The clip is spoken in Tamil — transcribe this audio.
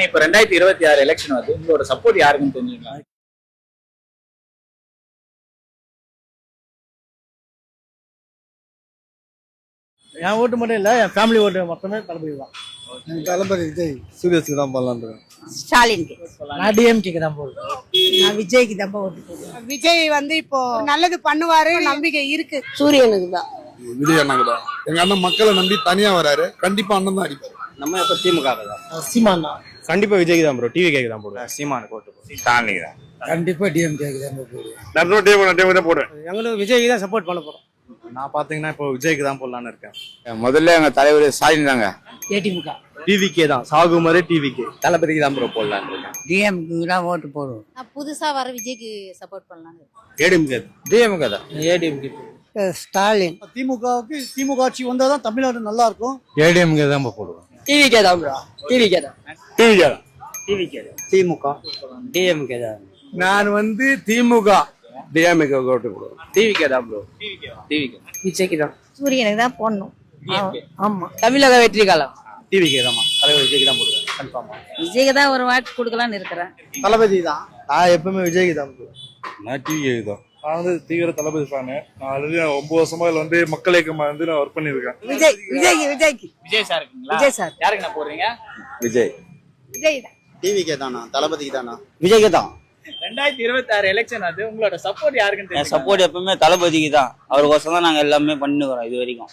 இப்ப 2026 எலெக்ஷன் வருது, உங்களோட சப்போர்ட் யாருக்குன்னு தெரிஞ்சுக்கலாம். என் ஓட்டு மட்டும் இல்ல, என் ஃபேமிலி ஓட்டு மொத்தமே தளபதி தான். தளபதி விஜய் சூரியஸ்க்கு தான் போடலான்னு. ஸ்டாலினுக்கு. நான் டிஎம்கேக்கு தான் போடுவேன். நான் விஜய்க்கு தான் ஓட்டு போடுவேன். விஜய் இப்போ நல்லது பண்ணுவாரு, நம்பிக்கை இருக்கு. சூரியனுக்கு தான். விஜய் அண்ணாக்கு தான். எங்க அண்ணன் மக்களை நம்பி தனியா வராரு, கண்டிப்பா அண்ணன் தான் அடிப்பாரு. நம்ம இப்ப திமுக தான். சீமான் தான். கண்டிப்பா விஜய்க்கு தான் ப்ரோ, டிவி கேக்கு தான் போடுவேன். சீமானுக்கு ஓட்டு போடுவேன். ஸ்டாலினுக்கு தான். கண்டிப்பா டிஎம்கேக்கு தான் போடுவேன். நான் தான் போடுவேன். எங்களுக்கு விஜய்க்கு தான் சப்போர்ட் பண்ண போறோம். நான் பாத்தீங்கன்னா இப்போ விஜய்க்கு தான் போடலான்னு இருக்கேன். முதல்ல எங்க தலைவர் ஸ்டாலின் தாங்க. ஏடிமுக. டிவிக்கே தான், சாகுமாரே டிவிக்கே. தளபதிக்கு தான் ப்ரோ போடலான்னு இருக்கேன். டிஎம்க்கு தான் ஓட்டு போடுவோம். நான் புதுசா வர விஜய்க்கு சப்போர்ட் பண்ணலாம்னு. ஏடிஎம்கே டிஎம்கே தான். ஏடிஎம்கே. ஸ்டாலின். திமுக ஆட்சி வந்தாதான் தமிழ்நாடு நல்லா இருக்கும். ஏடிஎம்கே தான் போடுவோம். டிவிக்கே தான் ப்ரோ. டிவிக்கே தான். டிவிக்கே தான். டிவிக்கே தான். திமுக. டிஎம்கே தான். நான் திமுக டிஎம்கே ஓட்டு போடுவோம். டிவிக்கே தான் ப்ரோ. டிவிக்கே. விஜய்க்கு தான். சூரியனுக்கு தான் போடணும். ஆமா. தமிழக வெற்றி காலம். டிவிக்கே தான். தலைவர் விஜய்க்கு தான் போடுவேன் கன்ஃபார்மா. விஜய்க்கு தான் ஒரு வாக்கு கொடுக்கலாம்னு இருக்கிறேன். தளபதி தான். நான் எப்பவுமே விஜய்க்கு தான் போடுவேன். நான் டிவிகே தான். நான் தீவிர தளபதி ஃபேனு. நான் ஆல்ரெடி 9 வருஷமா இதுல மக்கள் இயக்கமா நான் ஒர்க் பண்ணியிருக்கேன். விஜய்க்கு. விஜய் சார் இருக்குங்களா? விஜய் சார். யாருக்கு நான் போடுறீங்க? விஜய். விஜய் தான். டிவிக்கே தானா, தளபதிக்கு தானா? விஜய்க்கு தான். 2026 எலெக்ஷன் அது, உங்களோட சப்போர்ட் யாருக்குன்னு தெரியும். சப்போர்ட் எப்பவுமே தளபதிக்கு தான். அவருக்கோசம் தான் நாங்க எல்லாமே பண்ணிக்கிறோம் இது வரைக்கும்.